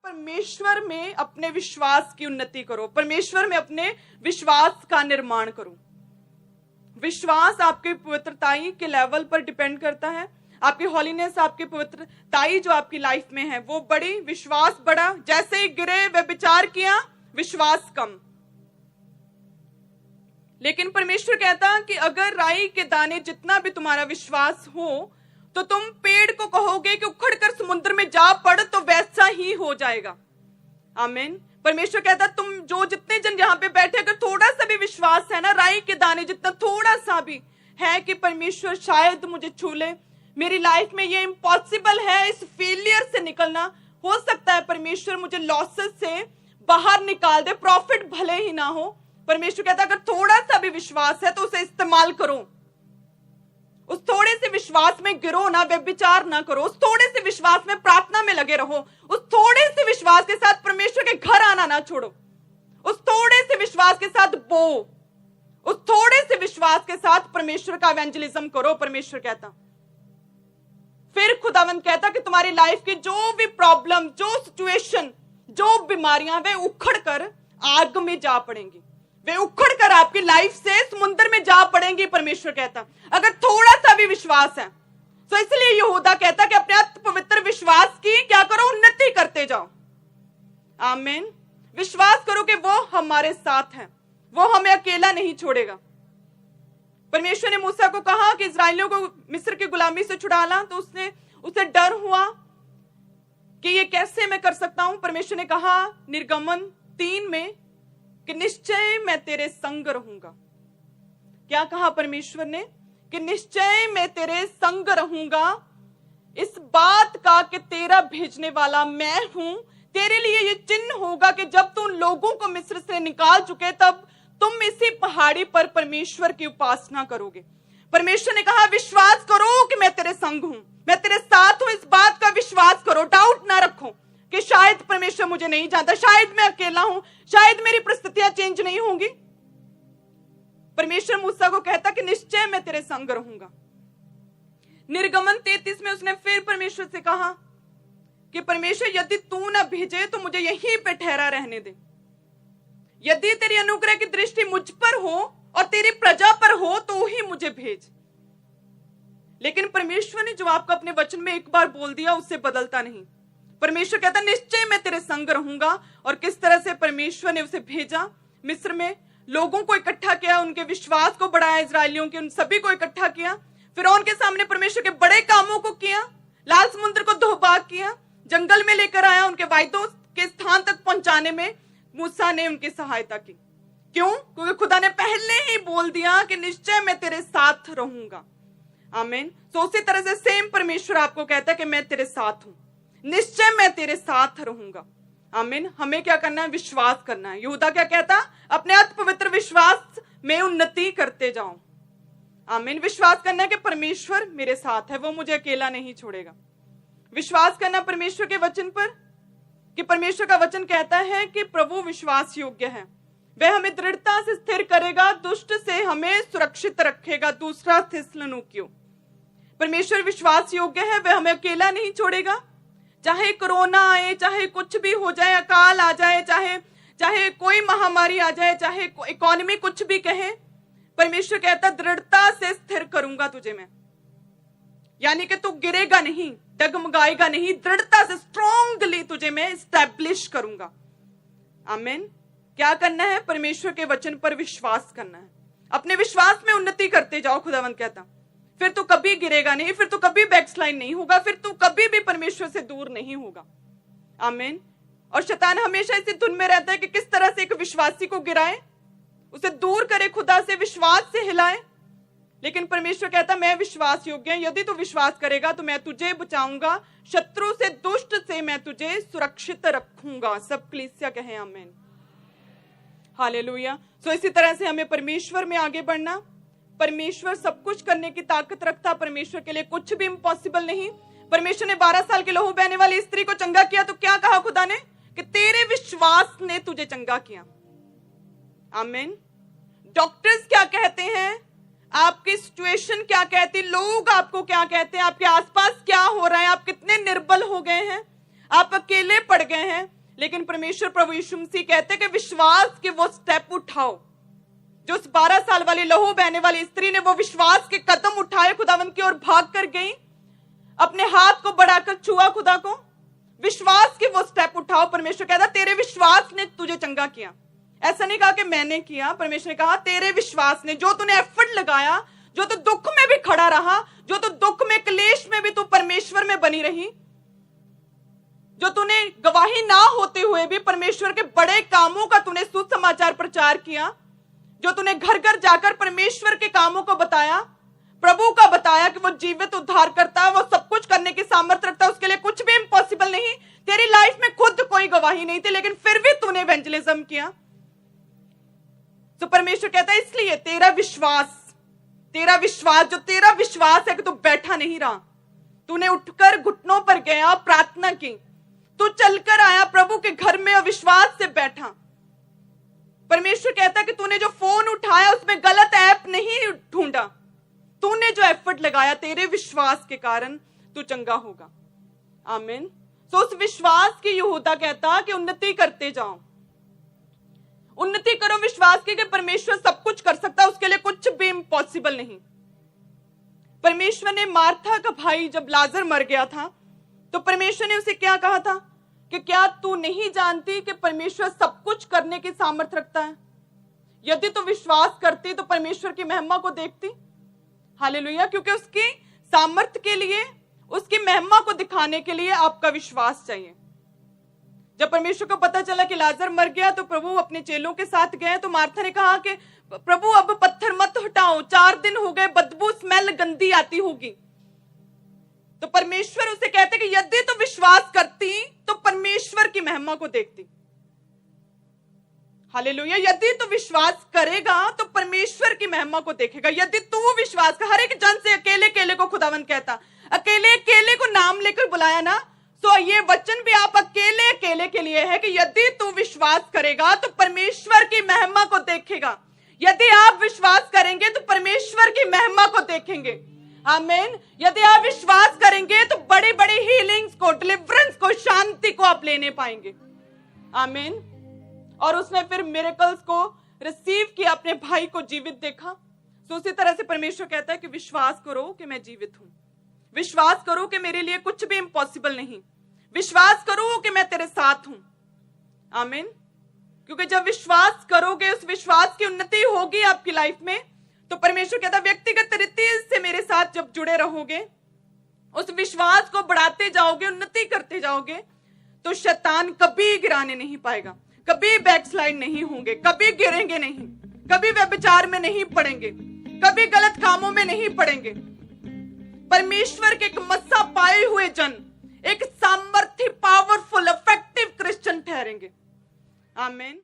परमेश्वर में अपने विश्वास की उन्नति करो, परमेश्वर में अपने विश्वास का निर्माण करो। विश्वास आपके पवित्रताई के लेवल पर डिपेंड करता है। आपकी हॉलीनेस, आपकी पवित्रताई जो आपकी लाइफ में है वो बड़ी, विश्वास बड़ा। जैसे ही गिरे वे विचार किया, विश्वास कम। लेकिन परमेश्वर कहता कि अगर राई के दाने जितना भी तुम्हारा विश्वास हो तो तुम पेड़ को कहोगे कि उखड़कर समुद्र में जा पड़, तो वैसा ही हो जाएगा। आमीन। परमेश्वर कहता तुम जो जितने जन यहाँ पे बैठे, अगर थोड़ा सा भी विश्वास है ना, राई के दाने जितना थोड़ा सा भी है कि परमेश्वर शायद मुझे छू ले, मेरी लाइफ में ये इम्पॉसिबल है इस फेलियर से निकलना, हो सकता है परमेश्वर मुझे लॉसेस से बाहर निकाल दे, प्रॉफिट भले ही ना हो। परमेश्वर कहता अगर थोड़ा सा भी विश्वास है तो उसे इस्तेमाल करो। उस थोड़े से विश्वास में गिरो ना, व्यभिचार ना करो। उस थोड़े से विश्वास में प्रार्थना में लगे रहो। उस थोड़े से विश्वास के साथ परमेश्वर के घर आना ना छोड़ो। उस थोड़े से विश्वास के साथ उस थोड़े से विश्वास के साथ परमेश्वर का इवेंजलिज्म करो। परमेश्वर कहता, फिर खुदावंद कहता कि तुम्हारी लाइफ की जो भी प्रॉब्लम, जो सिचुएशन, जो बीमारियां, वे उखड़ कर आग में जा पड़ेंगी, वे उखड़ कर आपकी लाइफ से समुद्र में जा पड़ेंगी। परमेश्वर कहता अगर थोड़ा सा भी विश्वास है तो इसलिए यहूदा कहता कि अपने अति पवित्र विश्वास की क्या करो, उन्नति करते जाओ। आमीन। विश्वास करो कि वो हमारे साथ है, वो हमें अकेला नहीं छोड़ेगा। परमेश्वर ने मूसा को कहा कि इस्राएलियों को मिस्र की गुलामी से छुड़ा ला, तो उसे डर हुआ कि ये कैसे मैं कर सकता हूं। परमेश्वर ने कहा निर्गमन 3 में कि निश्चय मैं तेरे संग रहूंगा। क्या कहा परमेश्वर ने? कि निश्चय मैं तेरे संग रहूंगा, इस बात का कि तेरा भेजने वाला मैं हूं। तेरे लिए ये चिन्ह होगा कि जब तुम लोगों को मिस्र से निकाल चुके तब तुम इसी पहाड़ी पर परमेश्वर की उपासना करोगे। परमेश्वर ने कहा विश्वास करो कि मैं तेरे संग हूं, मैं तेरे साथ हूं। इस बात का विश्वास करो, डाउट ना रखो कि शायद परमेश्वर मुझे नहीं जानता, शायद मैं अकेला हूं, शायद मेरी परिस्थितियां चेंज नहीं होंगी। परमेश्वर मूसा को कहता कि निश्चय मैं तेरे संग रहूंगा। निर्गमन 33 में उसने फिर परमेश्वर से कहा कि परमेश्वर यदि तू ना भेजे तो मुझे यहीं पे ठहरा रहने दे। यदि तेरी अनुग्रह की दृष्टि मुझ पर हो और तेरी प्रजा पर हो तो ही मुझे भेज। लेकिन परमेश्वर ने जो आपको अपने वचन में एक बार बोल दिया उससे बदलता नहीं। परमेश्वर कहता निश्चय मैं तेरे संग रहूंगा। और किस तरह से परमेश्वर ने उसे भेजा, मिस्र में लोगों को इकट्ठा किया, उनके विश्वास को बढ़ाया, इजरायलियों के उन सभी को इकट्ठा किया, फिरौन के सामने परमेश्वर के बड़े कामों को किया, लाल समुद्र को दोबाग किया, जंगल में लेकर आया, उनके वायदों के स्थान तक पहुंचाने में मूसा ने उनकी सहायता की। क्यों? क्योंकि खुदा ने पहले ही बोल दिया कि निश्चय मैं तेरे साथ रहूंगा। आमीन। तो उसी तरह से सेम परमेश्वर आपको कहता है कि मैं तेरे साथ हूं, निश्चय मैं तेरे साथ रहूंगा। आमीन। हमें क्या करना है? विश्वास करना है। यहूदा क्या कहता? अपने अति पवित्र विश्वास में उन्नति करते जाओ। आमीन। विश्वास करना है कि परमेश्वर मेरे साथ है, वो मुझे अकेला नहीं छोड़ेगा। विश्वास करना परमेश्वर के वचन पर कि परमेश्वर का वचन कहता है कि प्रभु विश्वास योग्य है, वह हमें दृढ़ता से स्थिर करेगा, दुष्ट से हमें सुरक्षित रखेगा। दूसरा थिस्सलुनीकियों। परमेश्वर विश्वास योग्य है, वह हमें अकेला नहीं छोड़ेगा। चाहे कोरोना आए, चाहे कुछ भी हो जाए, अकाल आ जाए, चाहे कोई महामारी आ जाए, चाहे इकोनॉमी कुछ भी कहे, परमेश्वर कहता दृढ़ता से स्थिर करूंगा तुझे मैं। यानी कि तू गिरेगा नहीं, डगमगाएगा नहीं, दृढ़ता से स्ट्रांगली तुझे मैं स्टैब्लिश करूंगा। आमीन। क्या करना है? परमेश्वर के वचन पर विश्वास करना है। अपने विश्वास में उन्नति करते जाओ। खुदावंद कहता फिर तू कभी गिरेगा नहीं, फिर तू कभी बैकस्लाइड नहीं होगा, फिर तू कभी भी परमेश्वर से दूर नहीं होगा। आमीन। और शैतान हमेशा इसी धुन में रहता है कि किस तरह से एक विश्वासी को गिराए, उसे दूर करे, खुदा से, विश्वास से हिलाए। लेकिन परमेश्वर कहता मैं विश्वास योग्य हूं, यदि तू विश्वास करेगा तो मैं तुझे बचाऊंगा, शत्रु से, दुष्ट से मैं तुझे सुरक्षित रखूंगा। सब कलीसिया कहे आमीन। हालेलुया। सो इसी तरह से हमें परमेश्वर में आगे बढ़ना। परमेश्वर सब कुछ करने की ताकत रखता, परमेश्वर के लिए कुछ भी इम्पॉसिबल नहीं। परमेश्वर ने 12 साल के लहू बहने वाली स्त्री को चंगा किया तो क्या कहा खुदा ने? कि तेरे विश्वास ने तुझे चंगा किया। आमीन। डॉक्टर्स क्या कहते हैं, आपकी सिचुएशन क्या कहती, लोग आपको क्या कहते हैं, आपके आसपास क्या हो रहा है, आप कितने निर्बल हो गए हैं, आप अकेले पड़ गए हैं, लेकिन परमेश्वर प्रभु यीशु मसीह कहते कि विश्वास के वो स्टेप उठाओ। जो उस 12 साल वाली लहू बहने वाली स्त्री ने वो विश्वास के कदम उठाए, खुदावंद की ओर भाग कर गई, अपने हाथ को बढ़ाकर छुआ खुदा को। विश्वास के वो स्टेप उठाओ। परमेश्वर कहता तेरे विश्वास ने तुझे चंगा किया। ऐसा नहीं कहा कि मैंने किया, परमेश्वर ने कहा तेरे विश्वास ने, जो तूने एफर्ट लगाया, जो तू दुख में भी खड़ा रहा, जो तू दुख में क्लेश में भी तू परमेश्वर में बनी रही, जो तूने गवाही ना होते हुए भी परमेश्वर के बड़े कामों का तूने सुसमाचार प्रचार किया, जो तूने घर घर जाकर परमेश्वर के कामों को बताया, प्रभु का बताया कि वो जीवित उद्धार करता है, वो सब कुछ करने की सामर्थ्य रखता है, उसके लिए कुछ भी इम्पॉसिबल नहीं। तेरी लाइफ में खुद कोई गवाही नहीं थी, लेकिन फिर भी तूने इवेंजलिज्म किया। तो परमेश्वर कहता है इसलिए तेरा विश्वास, जो तेरा विश्वास है कि तू बैठा नहीं रहा, तूने उठकर घुटनों पर गया, प्रार्थना की, तू चलकर आया प्रभु के घर में और विश्वास से बैठा। परमेश्वर कहता है कि तूने जो फोन उठाया उसमें गलत ऐप नहीं ढूंढा, तूने जो एफर्ट लगाया, तेरे विश्वास के कारण तू चंगा होगा। आमीन। तो उस विश्वास की यहूदा कहता कि उन्नति करते जाओ, उन्नति करो विश्वास की कि परमेश्वर सब कुछ कर सकता है, उसके लिए कुछ भी इम्पॉसिबल नहीं। परमेश्वर ने मार्था का भाई जब लाजर मर गया था तो परमेश्वर ने उसे क्या कहा था कि क्या तू नहीं जानती कि परमेश्वर सब कुछ करने की सामर्थ्य रखता है? यदि तू विश्वास करती तो परमेश्वर की महिमा को देखती। हालेलुया। क्योंकि उसकी सामर्थ्य के लिए, उसकी महिमा को दिखाने के लिए आपका विश्वास चाहिए। जब परमेश्वर को पता चला कि लाजर मर गया तो प्रभु अपने चेलों के साथ गए, तो मार्था ने कहा कि प्रभु अब पत्थर मत हटाओ, 4 दिन हो गए, बदबू स्मेल गंदी आती होगी। तो परमेश्वर उसे कहते कि यदि तो विश्वास करती तो परमेश्वर की महिमा को देखती। हालेलुया। यदि तो विश्वास करेगा तो परमेश्वर की महिमा को देखेगा। यदि तू विश्वास कर, हर एक जन से अकेले अकेले को खुदावंद कहता, अकेले अकेले को नाम लेकर बुलाया ना, तो ये वचन भी आप अकेले अकेले के लिए है कि यदि तू विश्वास करेगा तो परमेश्वर की महिमा को देखेगा। यदि आप विश्वास करेंगे तो परमेश्वर की महिमा को देखेंगे। आमीन। यदि आप विश्वास करेंगे तो बड़ी बड़ी हीलिंग्स को, डिलीवरेंस को, शांति को आप लेने पाएंगे। आमीन। और उसने फिर मिरेकल्स को रिसीव किया, अपने भाई को जीवित देखा। तो उसी तरह से परमेश्वर कहता है कि विश्वास करो कि मैं जीवित हूं, विश्वास करो कि मेरे लिए कुछ भी इम्पॉसिबल नहीं, विश्वास करो कि मैं तेरे साथ हूं। आमीन। क्योंकि जब विश्वास करोगे, उस विश्वास की उन्नति होगी आपकी लाइफ में, तो परमेश्वर कहता है व्यक्तिगत रीति से मेरे साथ जब जुड़े रहोगे, उस विश्वास को बढ़ाते जाओगे, उन्नति करते जाओगे, तो शैतान कभी गिराने नहीं पाएगा, कभी बैकस्लाइड नहीं होंगे, कभी गिरेंगे नहीं, कभी व्यभिचार में नहीं पड़ेंगे, कभी गलत कामों में नहीं पड़ेंगे। परमेश्वर के एक मस्सा पाए हुए जन एक सामर्थ्य, पावरफुल, इफेक्टिव क्रिश्चियन ठहरेंगे। आमीन।